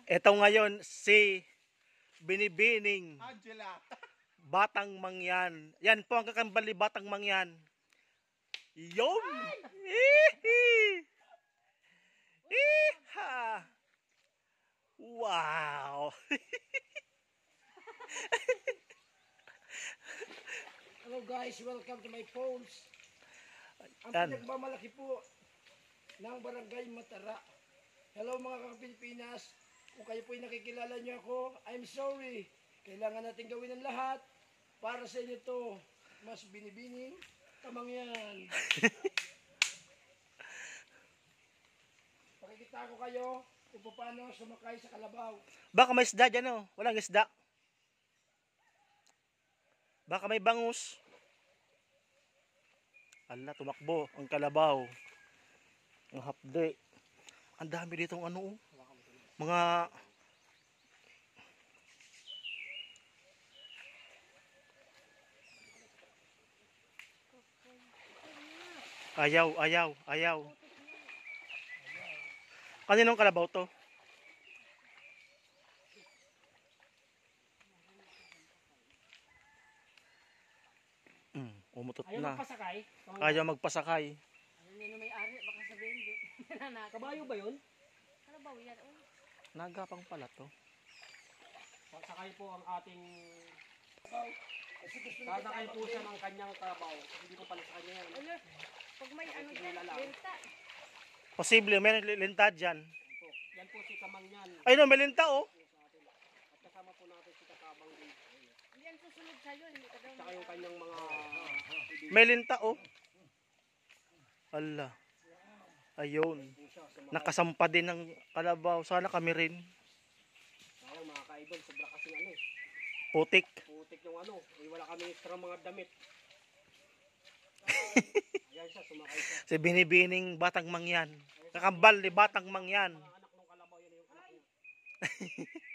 Ito ngayon si Binibining Angela. Batang Mangyan. Yan po ang kakambali Batang Mangyan. Yun! Hihi! Iha! Wow! Hello guys, welcome to my phones. Ang Yan. pinagmamalaki po ng Barangay Matara. Hello mga Pilipinas. Kung kayo po'y nakikilala niyo ako, I'm sorry. Kailangan natin gawin ang lahat para sa inyo to. Mas Binibining Kamangyan. Pakikita ko kayo kung paano sumakay sa kalabaw. Baka may isda dyan oh. Walang isda. Baka may bangus. Ala, tumakbo ang kalabaw. Ang hapde. Ang dami ditong ano oh. Mga ayaw. Kaninong kalabaw to? Umutot Ayaw na. magpasakay? Ayaw magpasakay. Ano na may-ari, baka sabihin, di. Kabayo ba yun? Kalabaw yan, oh. Nagapang pala to. Sasakay po ang ating... Sasakay po siya ng kanyang kabaw. Hindi ko pala sa kanya yan. Ano, pag may ano dyan, benta. Posible, may linta dyan. Yan po si Kamangyan. Ay no, may linta oh. At kasama po natin si Kakabang din. Yan susunod sa'yo, hindi ka daw Tsaka yung kanyang mga... May linta oh. Ala. Ayun. Nakasampa din ng kalabaw. Sana kami rin. Sayang mga ka-idol, sobra kasing ano eh. Putik. Putik yung ano. Wala kami extra mga damit. Ayan siya, sumakay siya. Si Binibining Batang Mangyan. Kakambal ni Batang Mangyan. Mga anak ng kalabaw, yan yung anak niya.